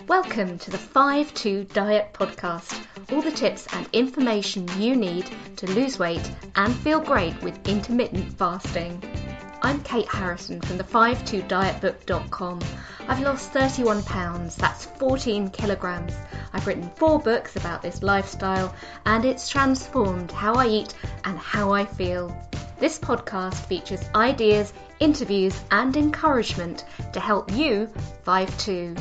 Welcome to the 5-2 Diet Podcast. All the tips and information you need to lose weight and feel great with intermittent fasting. I'm Kate Harrison from the 52dietbook.com. I've lost 31 pounds, that's 14 kilograms. I've written 4 books about this lifestyle and it's transformed how I eat and how I feel. This podcast features ideas, interviews and encouragement to help you 5-2.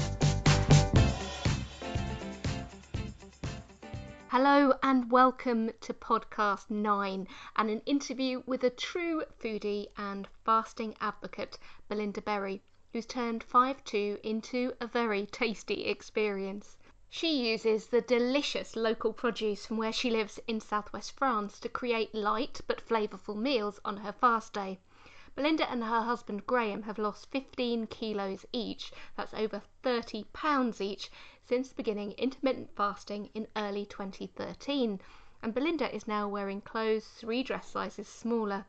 Hello and welcome to podcast 9 and an interview with a true foodie and fasting advocate, Belinda Berry, who's turned 5-2 into a very tasty experience. She uses the delicious local produce from where she lives in southwest France to create light but flavourful meals on her fast day. Belinda and her husband Graham have lost 15 kilos each, that's over 30 pounds each, since beginning intermittent fasting in early 2013, and Belinda is now wearing clothes 3 dress sizes smaller.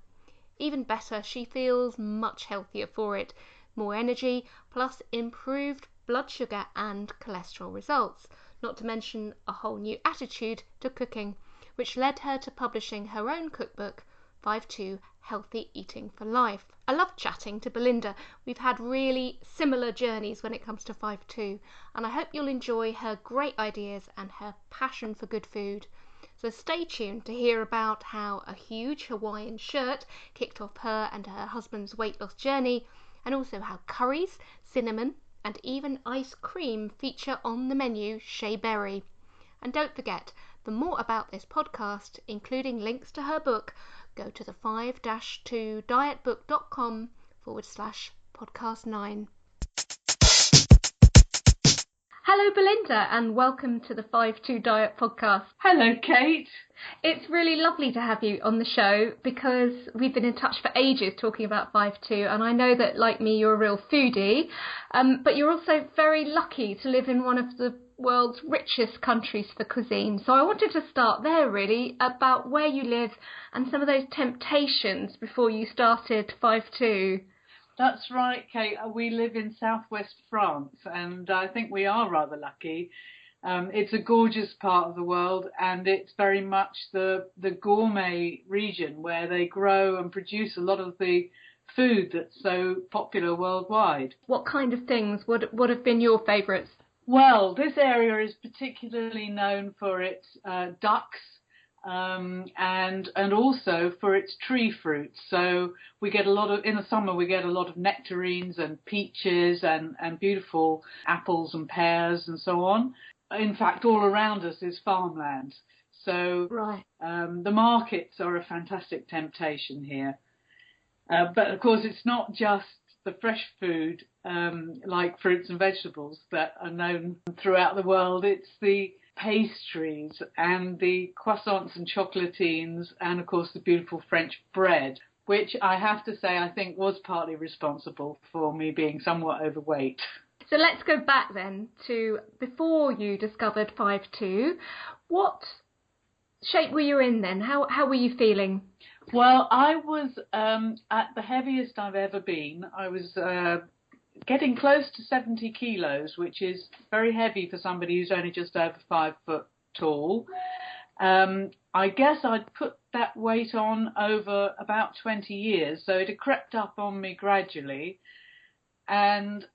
Even better, she feels much healthier for it, more energy, plus improved blood sugar and cholesterol results, not to mention a whole new attitude to cooking, which led her to publishing her own cookbook, 5-2 Healthy Eating for Life. I love chatting to Belinda. We've had really similar journeys when it comes to 5-2, and I hope you'll enjoy her great ideas and her passion for good food. So stay tuned to hear about how a huge Hawaiian shirt kicked off her and her husband's weight loss journey, and also how curries, cinnamon and even ice cream feature on the menu chez Berry. And don't forget, for more about this podcast, including links to her book, go to the 5-2dietbook.com/podcast 9. Hello Belinda and welcome to the 5-2 Diet Podcast. Hello Kate. It's really lovely to have you on the show because we've been in touch for ages talking about 5-2, and I know that like me you're a real foodie, but you're also very lucky to live in one of the world's richest countries for cuisine. So I wanted to start there really, about where you live and some of those temptations before you started 5-2. That's right, Kate. We live in southwest France and I think we are rather lucky. It's a gorgeous part of the world and it's very much the gourmet region where they grow and produce a lot of the food that's so popular worldwide. What kind of things? What have been your favourites? Well, this area is particularly known for its ducks and also for its tree fruits. So we get in the summer we get a lot of nectarines and peaches and beautiful apples and pears and so on. In fact, all around us is farmland. So right. The markets are a fantastic temptation here. But of course, it's not just the fresh food like fruits and vegetables that are known throughout the world. It's the pastries and the croissants and chocolatines and of course the beautiful French bread, which I have to say I think was partly responsible for me being somewhat overweight. So let's go back then to before you discovered 5-2. What shape were you in then? How were you feeling? Well, I was at the heaviest I've ever been. I was getting close to 70 kilos, which is very heavy for somebody who's only just over 5 foot tall. I guess I'd put that weight on over about 20 years, so it had crept up on me gradually. And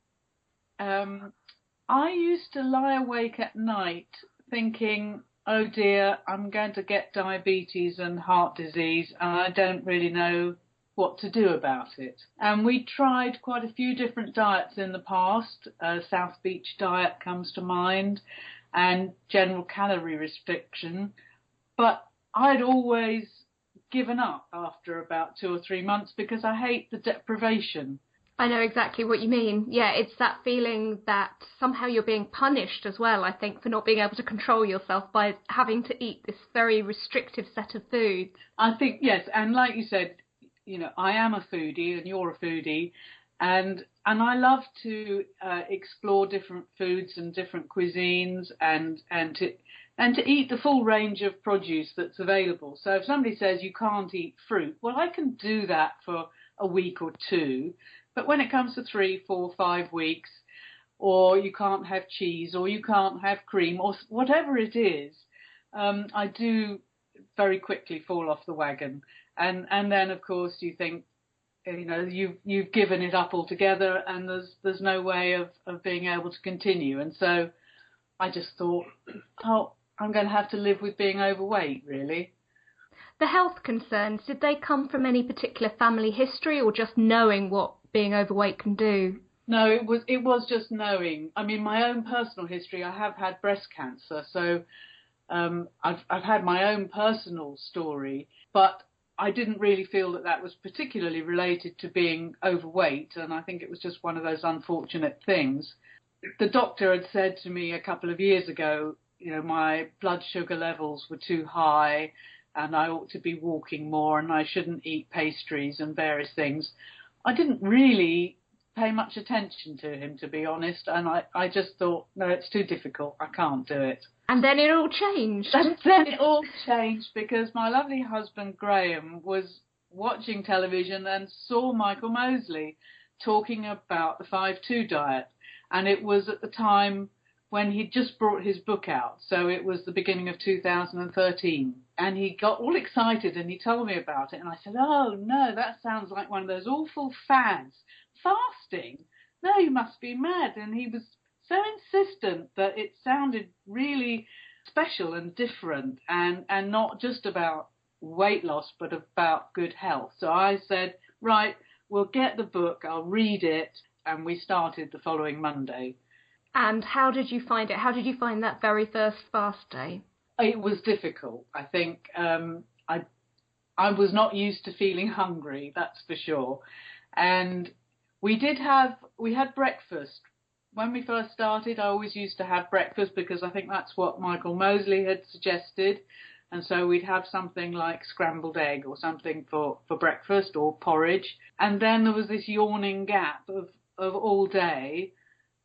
I used to lie awake at night thinking, oh dear, I'm going to get diabetes and heart disease and I don't really know what to do about it. And we tried quite a few different diets in the past. South Beach diet comes to mind and general calorie restriction. But I'd always given up after about 2 or 3 months because I hate the deprivation. I know exactly what you mean. Yeah, it's that feeling that somehow you're being punished as well, I think, for not being able to control yourself by having to eat this very restrictive set of foods. I think, yes, and like you said, you know, I am a foodie and you're a foodie, and I love to explore different foods and different cuisines and to eat the full range of produce that's available. So if somebody says you can't eat fruit, well, I can do that for a week or two. But when it comes to 3, 4, 5 weeks, or you can't have cheese, or you can't have cream, or whatever it is, I do very quickly fall off the wagon. And then, of course, you think, you've given it up altogether, and there's no way of being able to continue. And so I just thought, oh, I'm going to have to live with being overweight, really. The health concerns, did they come from any particular family history, or just knowing what being overweight can do? No, it was just knowing. I mean, my own personal history, I have had breast cancer, so I've had my own personal story, but I didn't really feel that was particularly related to being overweight, and I think it was just one of those unfortunate things. The doctor had said to me a couple of years ago, my blood sugar levels were too high, and I ought to be walking more, and I shouldn't eat pastries and various things. I didn't really pay much attention to him, to be honest, and I just thought, no, it's too difficult, I can't do it. And then it all changed. And then it all changed because my lovely husband Graham was watching television and saw Michael Mosley talking about the 5-2 diet, and it was at the time when he'd just brought his book out, so it was the beginning of 2013, and he got all excited and he told me about it, and I said, oh no, that sounds like one of those awful fads. Fasting? No, you must be mad. And he was so insistent that it sounded really special and different, and not just about weight loss but about good health. So I said, right, we'll get the book, I'll read it, and we started the following Monday. And how did you find it? How did you find that very first fast day? It was difficult. I think I was not used to feeling hungry, that's for sure. And we had breakfast. When we first started, I always used to have breakfast because I think that's what Michael Mosley had suggested. And so we'd have something like scrambled egg or something for breakfast, or porridge. And then there was this yawning gap of all day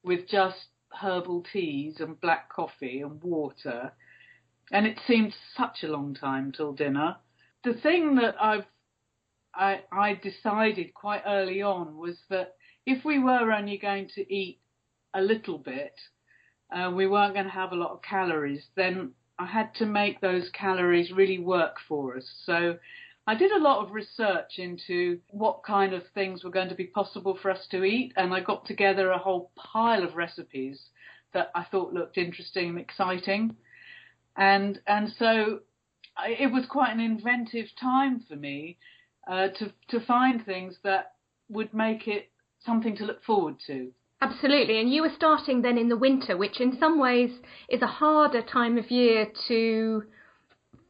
with just herbal teas and black coffee and water. And it seemed such a long time till dinner. The thing that I decided quite early on was that if we were only going to eat a little bit, we weren't going to have a lot of calories, then I had to make those calories really work for us. So I did a lot of research into what kind of things were going to be possible for us to eat, and I got together a whole pile of recipes that I thought looked interesting and exciting. And so it was quite an inventive time for me to find things that would make it something to look forward to. Absolutely. And you were starting then in the winter, which in some ways is a harder time of year to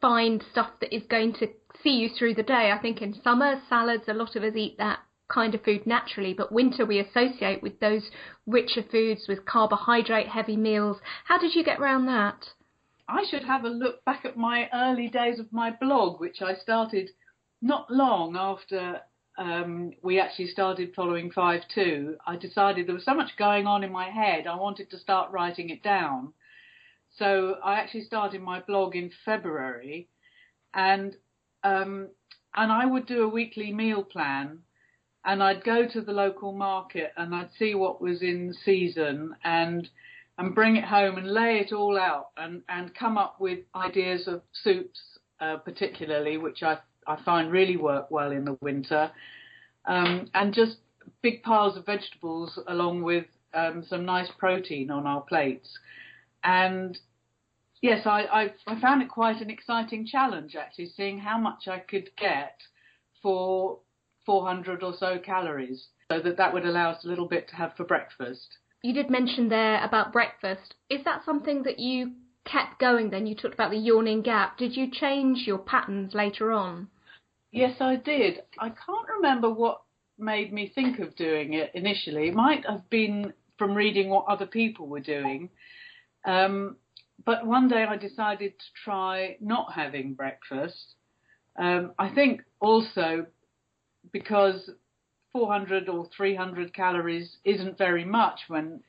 find stuff that is going to see you through the day. I think in summer, salads, a lot of us eat that kind of food naturally, but winter we associate with those richer foods, with carbohydrate heavy meals. How did you get around that? I should have a look back at my early days of my blog, which I started not long after we actually started following 5-2. I decided there was so much going on in my head, I wanted to start writing it down. So I actually started my blog in February, and I would do a weekly meal plan, and I'd go to the local market and I'd see what was in season and bring it home and lay it all out and come up with ideas of soups, particularly, which I find really work well in the winter, and just big piles of vegetables along with some nice protein on our plates. And yes, I found it quite an exciting challenge, actually, seeing how much I could get for 400 or so calories, so that would allow us a little bit to have for breakfast. You did mention there about breakfast. Is that something that you kept going then? You talked about the yawning gap. Did you change your patterns later on? Yes, I did. I can't remember what made me think of doing it initially. It might have been from reading what other people were doing. But one day I decided to try not having breakfast. I think also because 400 or 300 calories isn't very much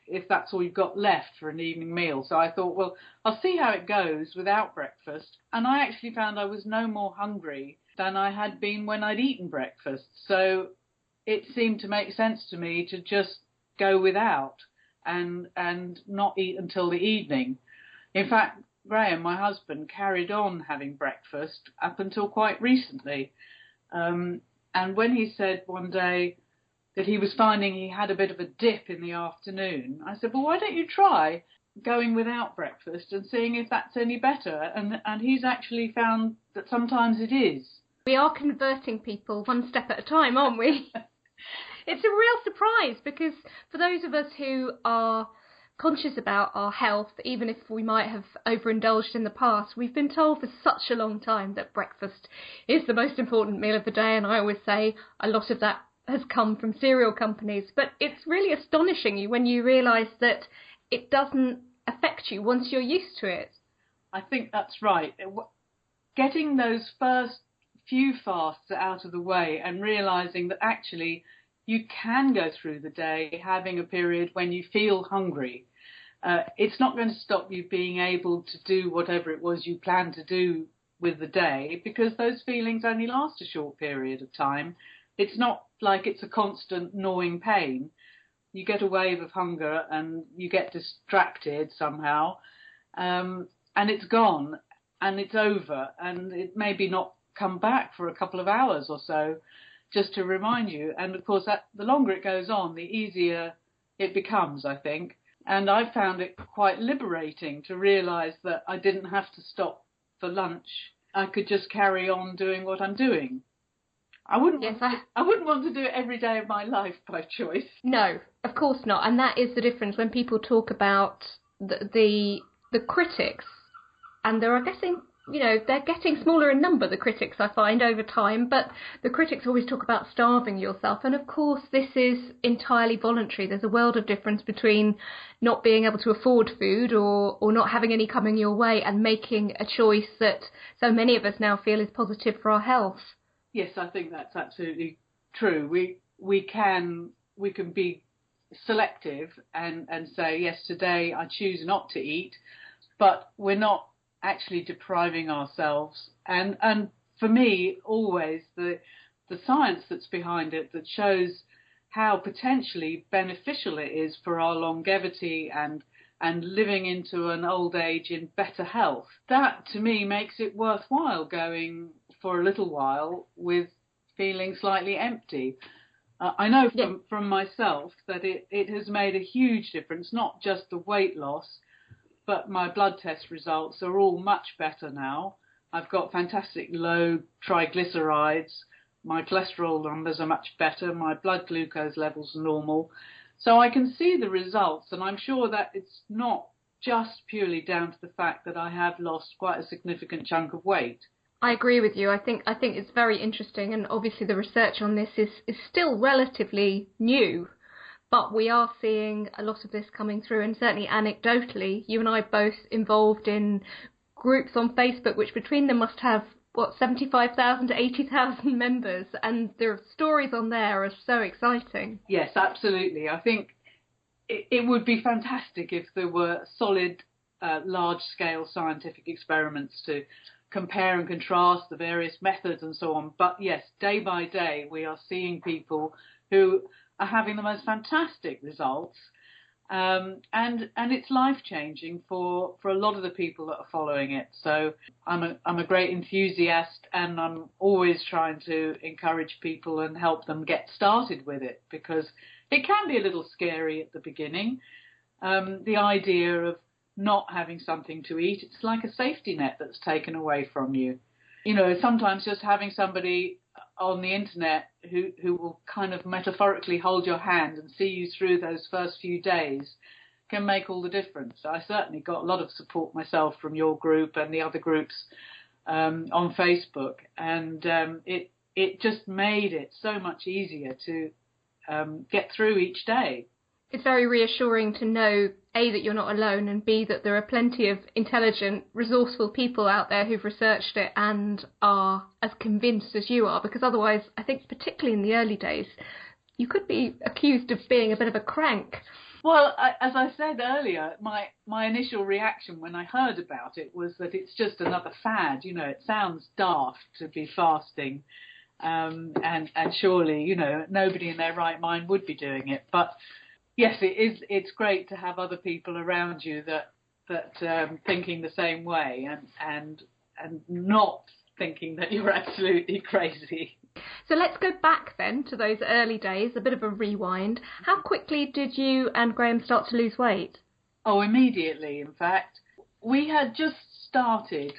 if that's all you've got left for an evening meal. So I thought, well, I'll see how it goes without breakfast. And I actually found I was no more hungry than I had been when I'd eaten breakfast. So it seemed to make sense to me to just go without. and not eat until the evening. In fact, Graham, my husband, carried on having breakfast up until quite recently. And when he said one day that he was finding he had a bit of a dip in the afternoon, I said, well, why don't you try going without breakfast and seeing if that's any better? And he's actually found that sometimes it is. We are converting people one step at a time, aren't we? It's a real surprise because for those of us who are conscious about our health, even if we might have overindulged in the past, we've been told for such a long time that breakfast is the most important meal of the day, and I always say a lot of that has come from cereal companies. But it's really astonishing when you realise that it doesn't affect you once you're used to it. I think that's right. Getting those first few fasts out of the way and realising that actually you can go through the day having a period when you feel hungry. It's not going to stop you being able to do whatever it was you planned to do with the day, because those feelings only last a short period of time. It's not like it's a constant gnawing pain. You get a wave of hunger and you get distracted somehow, and it's gone and it's over, and it maybe not come back for a couple of hours or so just to remind you. And of course, the longer it goes on, the easier it becomes, I think. And I found it quite liberating to realise that I didn't have to stop for lunch. I could just carry on doing what I'm doing. I wouldn't want to do it every day of my life by choice. No, of course not. And that is the difference when people talk about the critics, and they're getting smaller in number, the critics, I find, over time, but the critics always talk about starving yourself. And of course, this is entirely voluntary. There's a world of difference between not being able to afford food or not having any coming your way and making a choice that so many of us now feel is positive for our health. Yes, I think that's absolutely true. We can be selective and say, yes, today I choose not to eat, but we're not actually depriving ourselves. And for me, always the science that's behind it that shows how potentially beneficial it is for our longevity and living into an old age in better health. That, to me, makes it worthwhile going for a little while with feeling slightly empty. I know from myself that it has made a huge difference, not just the weight loss, but my blood test results are all much better now. I've got fantastic low triglycerides. My cholesterol numbers are much better. My blood glucose levels are normal. So I can see the results, and I'm sure that it's not just purely down to the fact that I have lost quite a significant chunk of weight. I agree with you. I think it's very interesting, and obviously the research on this is still relatively new, but we are seeing a lot of this coming through, and certainly anecdotally, you and I both involved in groups on Facebook, which between them must have 75,000 to 80,000 members, and the stories on there are so exciting. Yes, absolutely. I think it would be fantastic if there were solid, large-scale scientific experiments to compare and contrast the various methods and so on. But yes, day by day, we are seeing people who are having the most fantastic results. And it's life-changing for a lot of the people that are following it. So I'm a great enthusiast, and I'm always trying to encourage people and help them get started with it, because it can be a little scary at the beginning. The idea of not having something to eat, it's like a safety net that's taken away from you. You know, sometimes just having somebody on the internet who will kind of metaphorically hold your hand and see you through those first few days can make all the difference. I certainly got a lot of support myself from your group and the other groups on Facebook, and it just made it so much easier to get through each day. It's very reassuring to know, A, that you're not alone, and B, that there are plenty of intelligent, resourceful people out there who've researched it and are as convinced as you are, because otherwise, I think particularly in the early days, you could be accused of being a bit of a crank. Well, as I said earlier, my initial reaction when I heard about it was that it's just another fad. You know, it sounds daft to be fasting, and surely, you know, nobody in their right mind would be doing it. But Yes, it is. It's great to have other people around you that thinking the same way and not thinking that you're absolutely crazy. So let's go back then to those early days, a bit of a rewind. How quickly did you and Graham start to lose weight? Oh, immediately, in fact. We had just started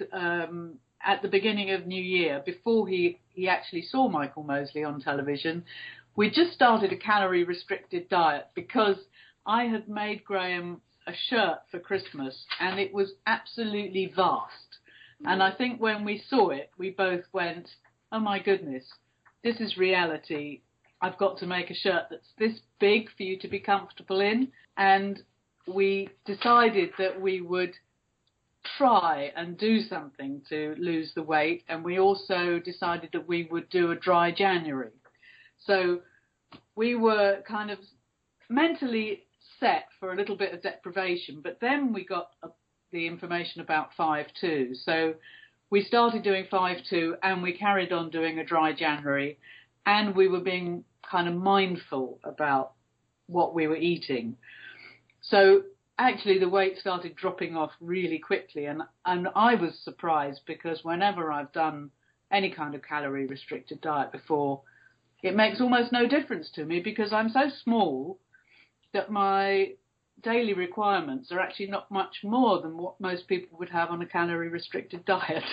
at the beginning of New Year, before he actually saw Michael Mosley on television. We just started a calorie-restricted diet because I had made Graham a shirt for Christmas, and it was absolutely vast. And I think when we saw it, we both went, oh my goodness, this is reality. I've got to make a shirt that's this big for you to be comfortable in. And we decided that we would try and do something to lose the weight. And we also decided that we would do a dry January. So we were kind of mentally set for a little bit of deprivation, but then we got the information about 5-2. So we started doing 5-2 and we carried on doing a dry January, and we were being kind of mindful about what we were eating. So actually the weight started dropping off really quickly, and I was surprised because whenever I've done any kind of calorie restricted diet before, it makes almost no difference to me because I'm so small that my daily requirements are actually not much more than what most people would have on a calorie restricted diet.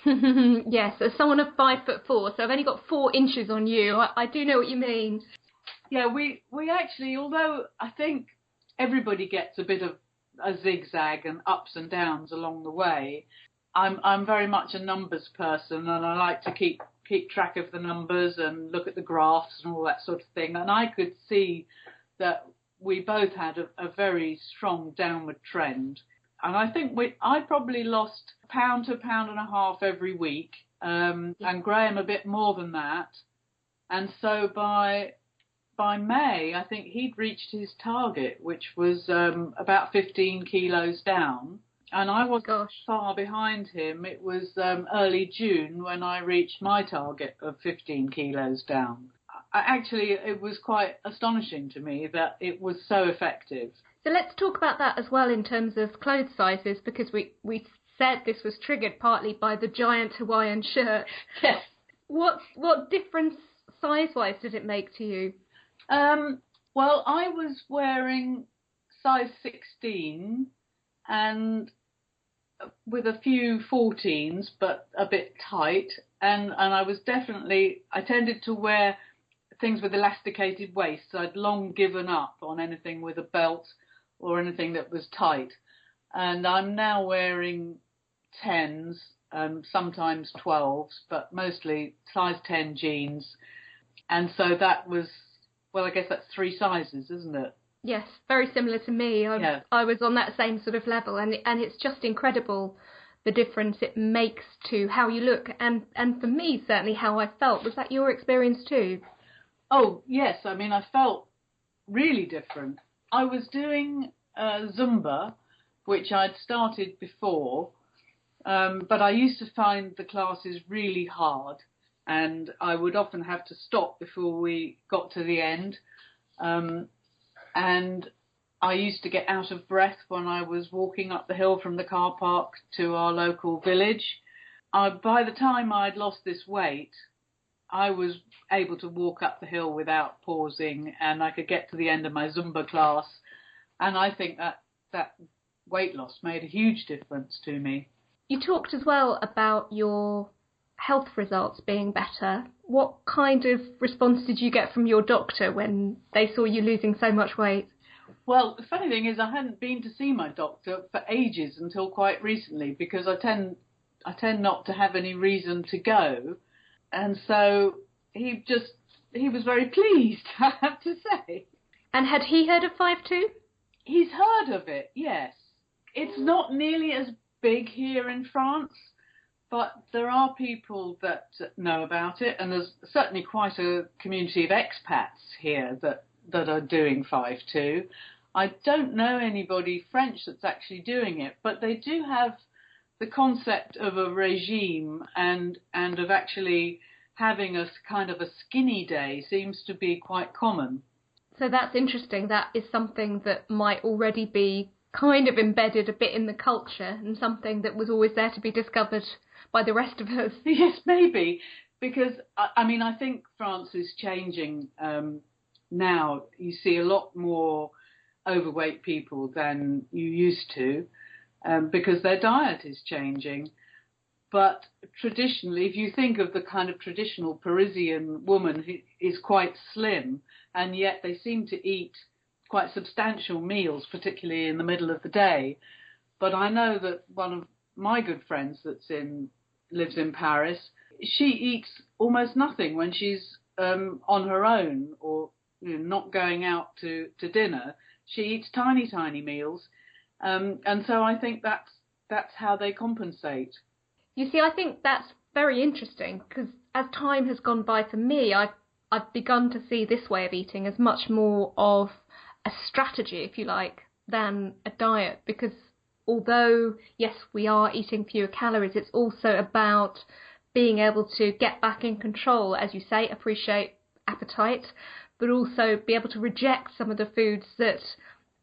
Yes, as someone of 5'4", so I've only got 4 inches on you. I do know what you mean. Yeah, we actually, although I think everybody gets a bit of a zigzag and ups and downs along the way, I'm very much a numbers person, and I like to keep track of the numbers and look at the graphs and all that sort of thing. And I could see that we both had a very strong downward trend. And I think I probably lost £1 to £1.5 pounds every week, and Graham a bit more than that. And so by May, I think he'd reached his target, which was about 15 kilos down. And I wasn't far behind him. It was early June when I reached my target of 15 kilos down. Actually, it was quite astonishing to me that it was so effective. So let's talk about that as well in terms of clothes sizes, because we said this was triggered partly by the giant Hawaiian shirt. Yes. What difference size-wise did it make to you? Well, I was wearing size 16 and with a few 14s, but a bit tight. And I tended to wear things with elasticated waists. I'd long given up on anything with a belt or anything that was tight. And I'm now wearing 10s, sometimes 12s, but mostly size 10 jeans. And so that was, well, I guess that's 3 sizes, isn't it? Yes, very similar to me. I was on that same sort of level, and it's just incredible the difference it makes to how you look, and for me, certainly how I felt. Was that your experience too? Oh, yes. I mean, I felt really different. I was doing Zumba, which I'd started before, but I used to find the classes really hard, and I would often have to stop before we got to the end. And I used to get out of breath when I was walking up the hill from the car park to our local village. By the time I'd lost this weight, I was able to walk up the hill without pausing, and I could get to the end of my Zumba class. And I think that weight loss made a huge difference to me. You talked as well about your health results being better. What kind of response did you get from your doctor when they saw you losing so much weight? Well, the funny thing is I hadn't been to see my doctor for ages until quite recently, because I tend not to have any reason to go. And so he was very pleased, I have to say. And had he heard of 5-2? He's heard of it, yes. It's not nearly as big here in France, but there are people that know about it, and there's certainly quite a community of expats here that are doing 5-2. I don't know anybody French that's actually doing it, but they do have the concept of a regime and of actually having a kind of a skinny day seems to be quite common. So that's interesting. That is something that might already be kind of embedded a bit in the culture and something that was always there to be discovered by the rest of us. Yes, maybe. Because, I mean, I think France is changing now. You see a lot more overweight people than you used to because their diet is changing. But traditionally, if you think of the kind of traditional Parisian woman who is quite slim, and yet they seem to eat quite substantial meals, particularly in the middle of the day. But I know that one of my good friends lives in Paris, she eats almost nothing when she's on her own or not going out to dinner. She eats tiny, tiny meals. And so I think that's how they compensate. You see, I think that's very interesting because as time has gone by for me, I've begun to see this way of eating as much more of a strategy, if you like, than a diet. Because although, yes, we are eating fewer calories, it's also about being able to get back in control, as you say, appreciate appetite, but also be able to reject some of the foods that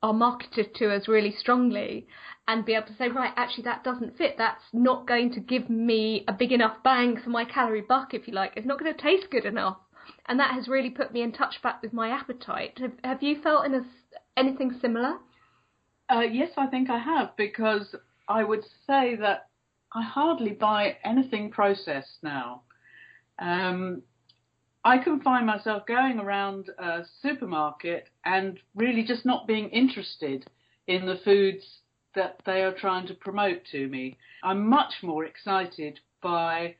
are marketed to us really strongly and be able to say, right, actually that doesn't fit. That's not going to give me a big enough bang for my calorie buck, if you like. It's not going to taste good enough. And that has really put me in touch back with my appetite. Have you felt anything similar? Yes, I think I have, because I would say that I hardly buy anything processed now. I can find myself going around a supermarket and really just not being interested in the foods that they are trying to promote to me. I'm much more excited by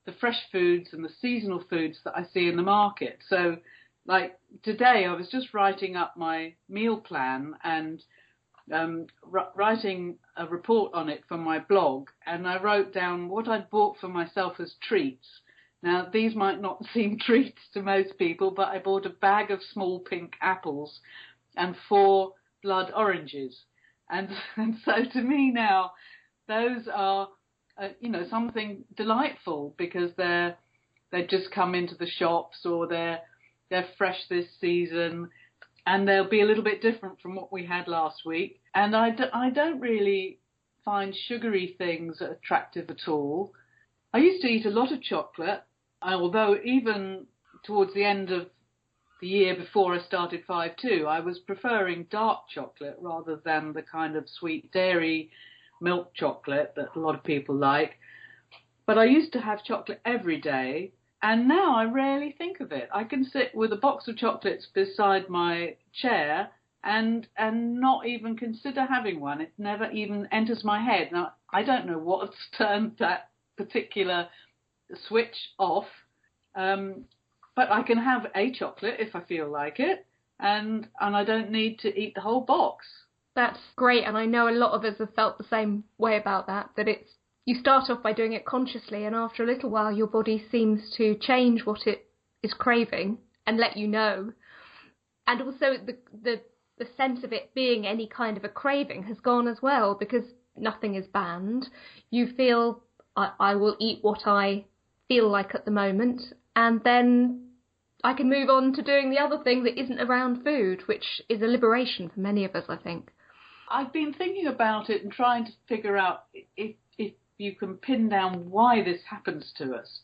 the fresh foods and the seasonal foods that I see in the market. So, like today, I was just writing up my meal plan and writing a report on it for my blog, and I wrote down what I'd bought for myself as treats. Now, these might not seem treats to most people, but I bought a bag of small pink apples and 4 blood oranges. And so to me now, those are, something delightful because they've just come into the shops or they're fresh this season and they'll be a little bit different from what we had last week. And I don't really find sugary things attractive at all. I used to eat a lot of chocolate, although even towards the end of the year before I started 5-2, I was preferring dark chocolate rather than the kind of sweet dairy milk chocolate that a lot of people like. But I used to have chocolate every day, and now I rarely think of it. I can sit with a box of chocolates beside my chair and not even consider having one. It never even enters my head. Now, I don't know what's turned that particular switch off, but I can have a chocolate if I feel like it, and I don't need to eat the whole box. That's great, and I know a lot of us have felt the same way about that it's, you start off by doing it consciously, and after a little while your body seems to change what it is craving and let you know. And also the sense of it being any kind of a craving has gone as well, because nothing is banned. You feel, I will eat what I feel like at the moment, and then I can move on to doing the other thing that isn't around food, which is a liberation for many of us, I think. I've been thinking about it and trying to figure out if you can pin down why this happens to us.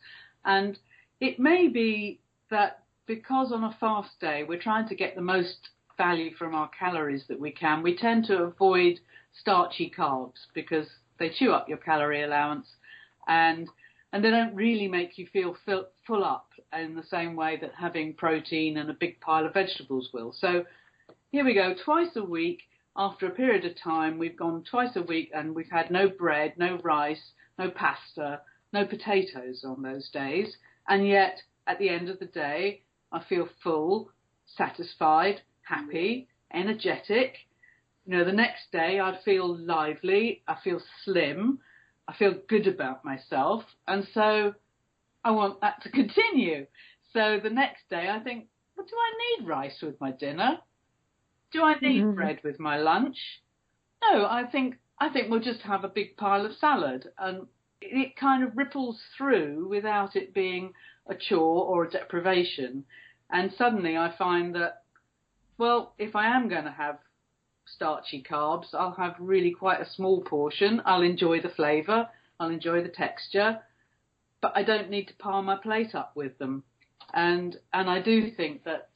And it may be that because on a fast day we're trying to get the most value from our calories that we can, we tend to avoid starchy carbs because they chew up your calorie allowance and they don't really make you feel full up in the same way that having protein and a big pile of vegetables will. So here we go, twice a week. After a period of time, we've gone twice a week and we've had no bread, no rice, no pasta, no potatoes on those days. And yet, at the end of the day, I feel full, satisfied, happy, energetic. The next day I feel lively, I feel slim, I feel good about myself. And so I want that to continue. So the next day I think, well, do I need rice with my dinner? Do I need bread with my lunch? No, I think we'll just have a big pile of salad. And it kind of ripples through without it being a chore or a deprivation. And suddenly I find that Well, if I am going to have starchy carbs, I'll have really quite a small portion. I'll enjoy the flavour, I'll enjoy the texture, but I don't need to pile my plate up with them. And I do think that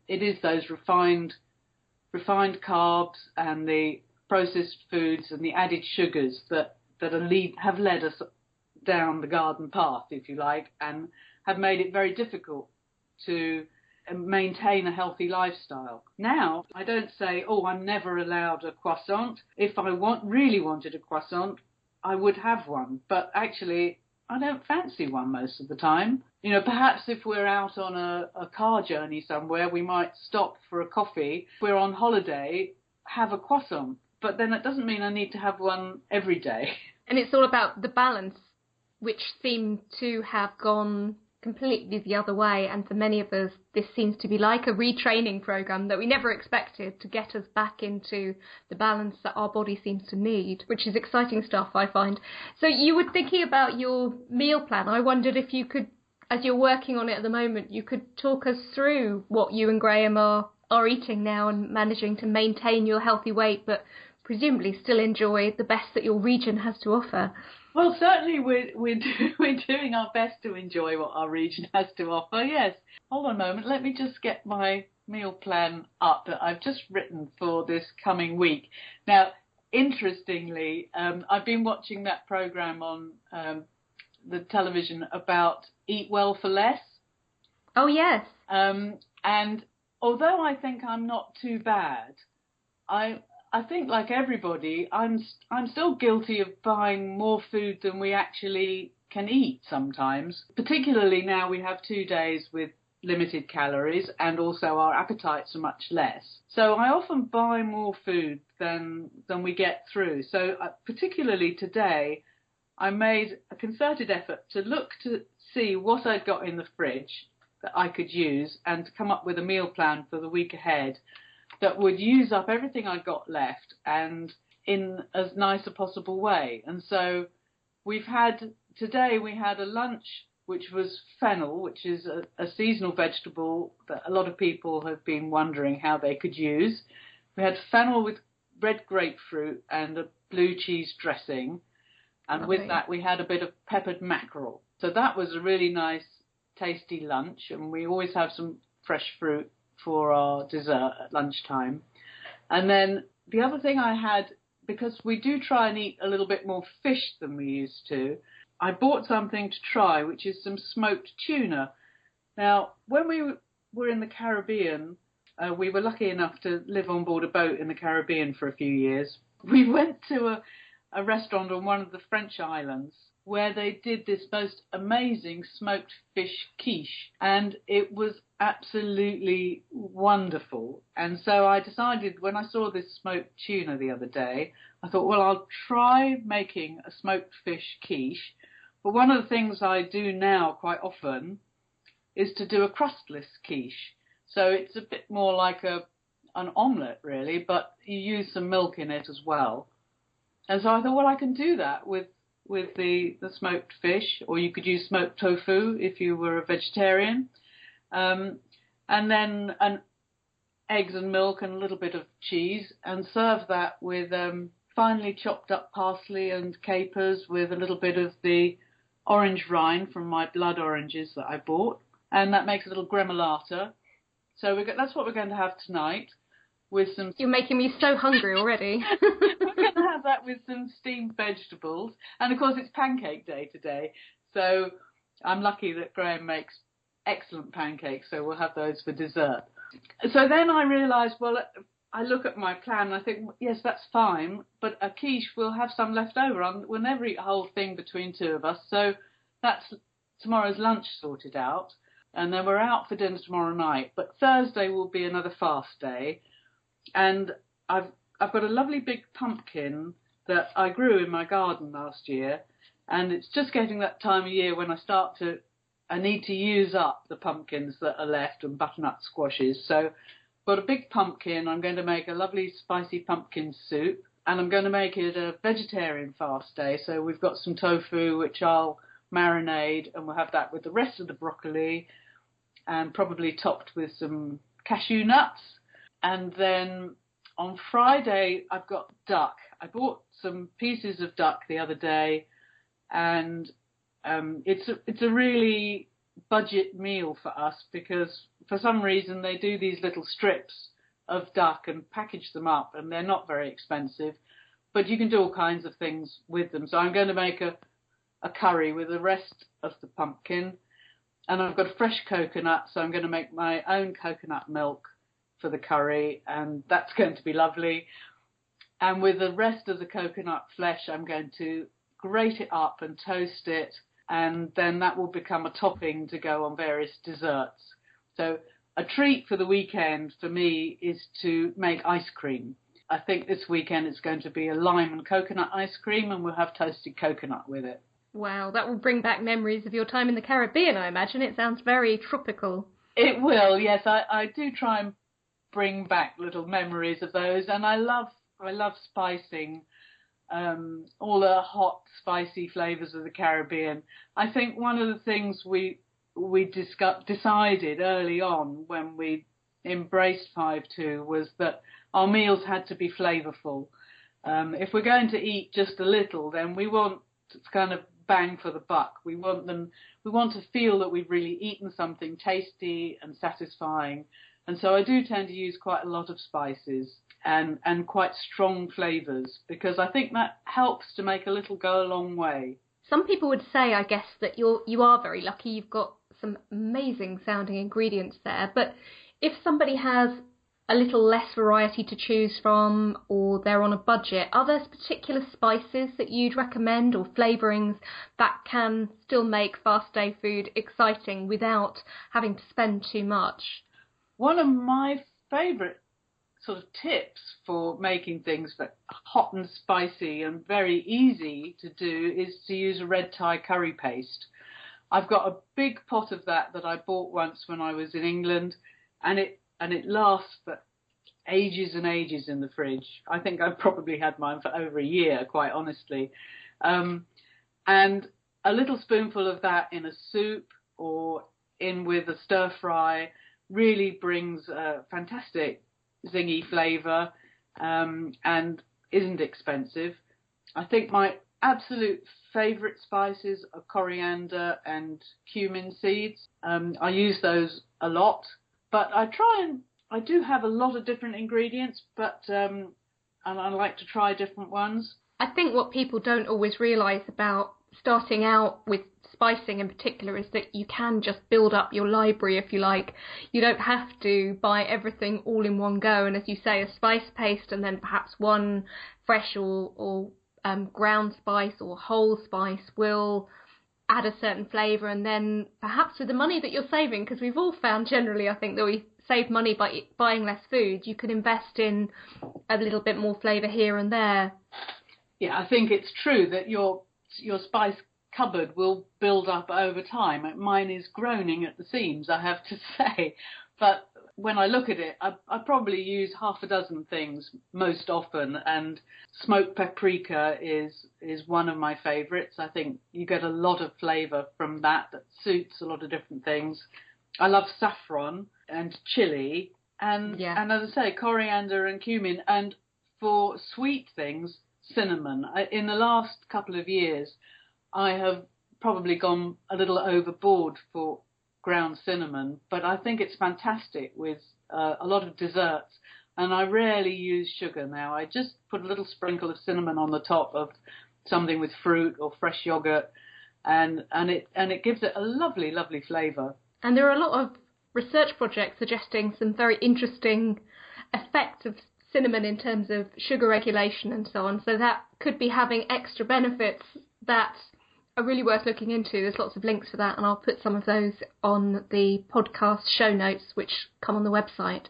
it is those refined carbs and the processed foods and the added sugars that have led us down the garden path, if you like, and have made it very difficult to maintain a healthy lifestyle. Now, I don't say, oh, I'm never allowed a croissant. If I really wanted a croissant, I would have one. But actually, I don't fancy one most of the time. You know, perhaps if we're out on a car journey somewhere, we might stop for a coffee. If we're on holiday, have a croissant. But then it doesn't mean I need to have one every day. And it's all about the balance, which seemed to have gone completely the other way. And for many of us, this seems to be like a retraining program that we never expected to get us back into the balance that our body seems to need, which is exciting stuff, I find. So you were thinking about your meal plan. I wondered if you could, as you're working on it at the moment, you could talk us through what you and Graham are eating now and managing to maintain your healthy weight, but presumably still enjoy the best that your region has to offer. Well, certainly we're doing our best to enjoy what our region has to offer, yes. Hold on a moment, let me just get my meal plan up that I've just written for this coming week. Now, interestingly, I've been watching that programme on the television about Eat Well for Less. Oh, yes. And although I think I'm not too bad, I think, like everybody, I'm still guilty of buying more food than we actually can eat sometimes. Particularly now we have 2 days with limited calories and also our appetites are much less. So I often buy more food than we get through. So particularly today, I made a concerted effort to look to see what I'd got in the fridge that I could use and to come up with a meal plan for the week ahead that would use up everything I got left and in as nice a possible way. And so today we had a lunch which was fennel, which is a seasonal vegetable that a lot of people have been wondering how they could use. We had fennel with red grapefruit and a blue cheese dressing. And Lovely. With that we had a bit of peppered mackerel. So that was a really nice, tasty lunch. And we always have some fresh fruit for our dessert at lunchtime. And then the other thing I had, because we do try and eat a little bit more fish than we used to, I bought something to try, which is some smoked tuna. Now, when we were in the Caribbean, we were lucky enough to live on board a boat in the Caribbean for a few years. We went to a restaurant on one of the French islands where they did this most amazing smoked fish quiche, and it was absolutely wonderful. And so I decided, when I saw this smoked tuna the other day, I thought, well, I'll try making a smoked fish quiche. But one of the things I do now quite often is to do a crustless quiche. So it's a bit more like an omelette, really, but you use some milk in it as well. And so I thought, well, I can do that with the smoked fish, or you could use smoked tofu if you were a vegetarian. And then eggs and milk and a little bit of cheese, and serve that with finely chopped up parsley and capers with a little bit of the orange rind from my blood oranges that I bought. And that makes a little gremolata. So that's what we're going to have tonight. With some... You're making me so hungry already. We're going to have that with some steamed vegetables. And, of course, it's pancake day today. So I'm lucky that Graham makes excellent pancakes, so we'll have those for dessert. So then I realised, well, I look at my plan and I think, yes, that's fine, but a quiche, we'll have some left over. We'll never eat a whole thing between two of us. So that's tomorrow's lunch sorted out. And then we're out for dinner tomorrow night. But Thursday will be another fast day. And I've got a lovely big pumpkin that I grew in my garden last year, and it's just getting that time of year when I need to use up the pumpkins that are left and butternut squashes. So I've got a big pumpkin. I'm going to make a lovely spicy pumpkin soup, and I'm going to make it a vegetarian fast day. So we've got some tofu, which I'll marinate, and we'll have that with the rest of the broccoli, and probably topped with some cashew nuts. And then on Friday, I've got duck. I bought some pieces of duck the other day, and it's a really budget meal for us because for some reason they do these little strips of duck and package them up, and they're not very expensive, but you can do all kinds of things with them. So I'm going to make a curry with the rest of the pumpkin, and I've got a fresh coconut, so I'm going to make my own coconut milk for the curry, and that's going to be lovely. And with the rest of the coconut flesh, I'm going to grate it up and toast it, and then that will become a topping to go on various desserts. So a treat for the weekend for me is to make ice cream. I think this weekend it's going to be a lime and coconut ice cream, and we'll have toasted coconut with it. Wow, that will bring back memories of your time in the Caribbean, I imagine. It sounds very tropical. It will, yes. I do try and bring back little memories of those, and I love spicing all the hot, spicy flavours of the Caribbean. I think one of the things we decided early on when we embraced 5-2 was that our meals had to be flavourful. If we're going to eat just a little, then we want kind of bang for the buck. We want to feel that we've really eaten something tasty and satisfying. And so I do tend to use quite a lot of spices and quite strong flavours, because I think that helps to make a little go a long way. Some people would say, I guess, that you are very lucky. You've got some amazing sounding ingredients there. But if somebody has a little less variety to choose from, or they're on a budget, are there particular spices that you'd recommend or flavourings that can still make fast day food exciting without having to spend too much? One of my favourite sort of tips for making things that are hot and spicy and very easy to do is to use a red Thai curry paste. I've got a big pot of that I bought once when I was in England, and it lasts for ages and ages in the fridge. I think I've probably had mine for over a year, quite honestly. And a little spoonful of that in a soup or in with a stir fry really brings a fantastic zingy flavour and isn't expensive. I think my absolute favourite spices are coriander and cumin seeds. I use those a lot, but I do have a lot of different ingredients, but and I like to try different ones. I think what people don't always realise about starting out with spicing in particular is that you can just build up your library, if you like. You don't have to buy everything all in one go, and as you say, a spice paste and then perhaps one fresh or ground spice or whole spice will add a certain flavour, and then perhaps with the money that you're saving, because we've all found generally, I think, that we save money by buying less food, you can invest in a little bit more flavour here and there. Yeah, I think it's true that your spice cupboard will build up over time. Mine is groaning at the seams, I have to say. But when I look at it, I probably use half a dozen things most often, and smoked paprika is one of my favourites. I think you get a lot of flavour from that suits a lot of different things. I love saffron and chili and as I say, coriander and cumin, and for sweet things, cinnamon. In the last couple of years, I have probably gone a little overboard for ground cinnamon, but I think it's fantastic with a lot of desserts, and I rarely use sugar now. I just put a little sprinkle of cinnamon on the top of something with fruit or fresh yogurt, and it gives it a lovely, lovely flavour. And there are a lot of research projects suggesting some very interesting effects of cinnamon in terms of sugar regulation and so on, so that could be having extra benefits that are really worth looking into. There's lots of links for that, and I'll put some of those on the podcast show notes, which come on the website.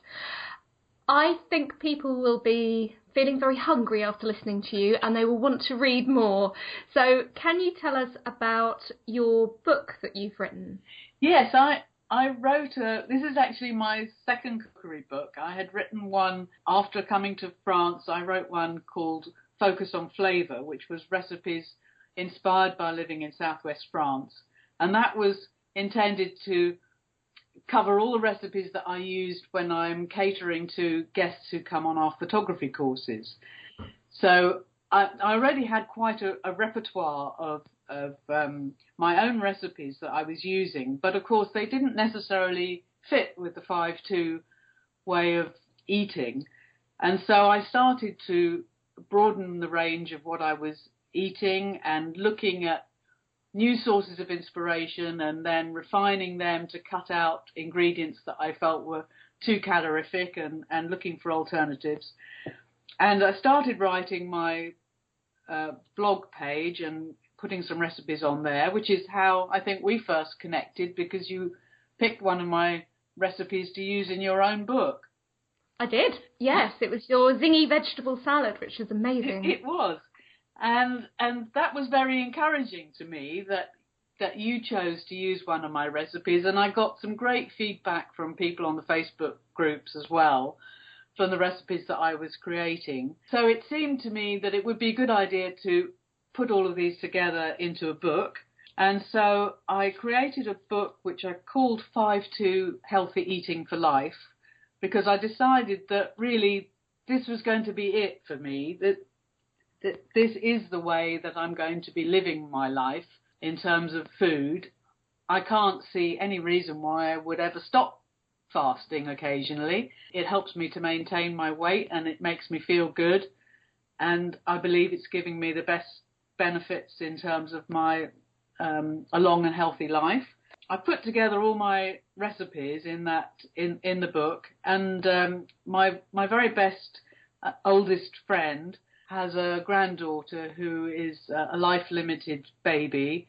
I think people will be feeling very hungry after listening to you, and they will want to read more. So can you tell us about your book that you've written? Yes, I wrote this is actually my second cookery book. I had written one after coming to France. I wrote one called Focus on Flavour, which was recipes inspired by living in southwest France. And that was intended to cover all the recipes that I used when I'm catering to guests who come on our photography courses. So I already had quite a repertoire of my own recipes that I was using, but of course they didn't necessarily fit with the 5-2 way of eating. And so I started to broaden the range of what I was eating and looking at new sources of inspiration and then refining them to cut out ingredients that I felt were too calorific and looking for alternatives. And I started writing my blog page and putting some recipes on there, which is how I think we first connected, because you picked one of my recipes to use in your own book. I did, yes. It was your zingy vegetable salad, which was amazing. It was. And that was very encouraging to me that you chose to use one of my recipes. And I got some great feedback from people on the Facebook groups as well, from the recipes that I was creating. So it seemed to me that it would be a good idea to put all of these together into a book. And so I created a book which I called 5-2 Healthy Eating for Life, because I decided that really this was going to be it for me, that this is the way that I'm going to be living my life in terms of food. I can't see any reason why I would ever stop fasting occasionally. It helps me to maintain my weight and it makes me feel good. And I believe it's giving me the best benefits in terms of my a long and healthy life. I put together all my recipes in the book, and my very best oldest friend has a granddaughter who is a life-limited baby,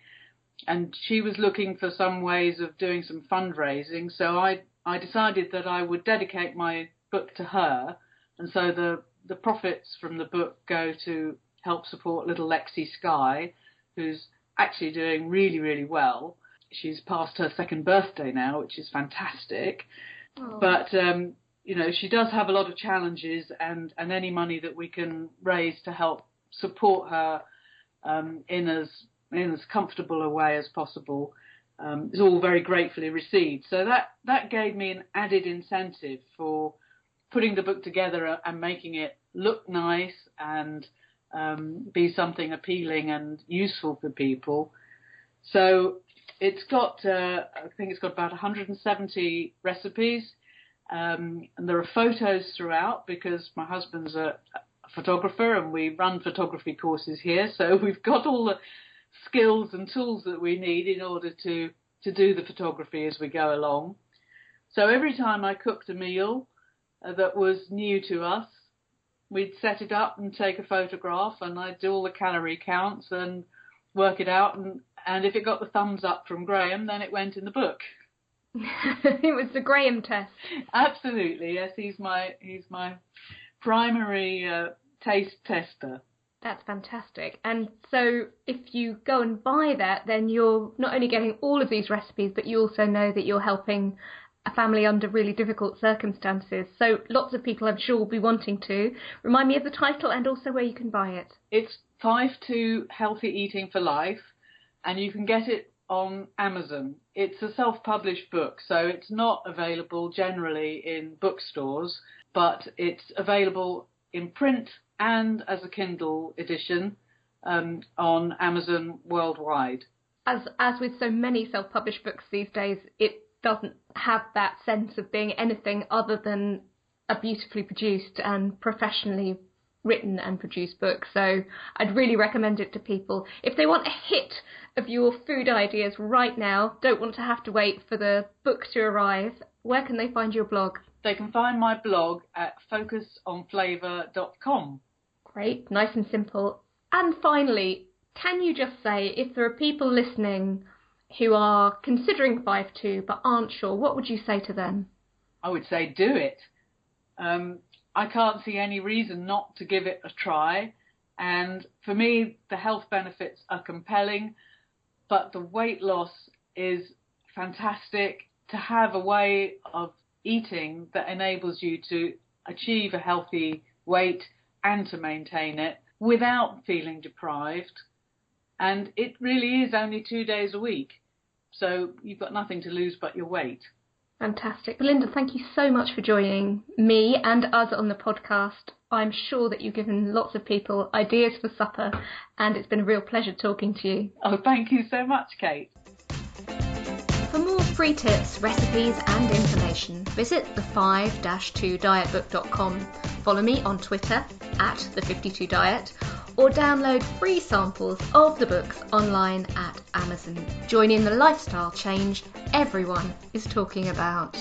and she was looking for some ways of doing some fundraising. So I decided that I would dedicate my book to her, and so the profits from the book go to help support little Lexi Skye, who's actually doing really, really well. She's past her second birthday now, which is fantastic. Oh. But, she does have a lot of challenges, and any money that we can raise to help support her in as comfortable a way as possible is all very gratefully received. So that gave me an added incentive for putting the book together and making it look nice and be something appealing and useful for people. So it's got, I think it's got about 170 recipes, and there are photos throughout because my husband's a photographer and we run photography courses here. So we've got all the skills and tools that we need in order to do the photography as we go along. So every time I cooked a meal that was new to us, we'd set it up and take a photograph, and I'd do all the calorie counts and work it out, and if it got the thumbs up from Graham, then it went in the book. It was the Graham test. Absolutely, yes. He's my primary taste tester. That's fantastic. And so if you go and buy that, then you're not only getting all of these recipes, but you also know that you're helping a family under really difficult circumstances. So lots of people, I'm sure, will be wanting to. Remind me of the title and also where you can buy it. It's 5-2 Healthy Eating for Life, and you can get it on Amazon. It's a self-published book, so it's not available generally in bookstores, but it's available in print and as a Kindle edition on Amazon worldwide. As with so many self-published books these days, it doesn't have that sense of being anything other than a beautifully produced and professionally written and produced book. So I'd really recommend it to people. If they want a hit of your food ideas right now, don't want to have to wait for the book to arrive, where can they find your blog? They can find my blog at focusonflavor.com. Great, nice and simple. And finally, can you just say, if there are people listening who are considering 5-2 but aren't sure, what would you say to them? I would say do it. I can't see any reason not to give it a try. And for me, the health benefits are compelling, but the weight loss is fantastic. To have a way of eating that enables you to achieve a healthy weight and to maintain it without feeling deprived. And it really is only 2 days a week. So you've got nothing to lose but your weight. Fantastic. Belinda, thank you so much for joining me and us on the podcast. I'm sure that you've given lots of people ideas for supper, and it's been a real pleasure talking to you. Oh, thank you so much, Kate. For more free tips, recipes and information, visit the5-2dietbook.com. Follow me on Twitter @the52diet, or download free samples of the books online at Amazon. Join in the lifestyle change everyone is talking about.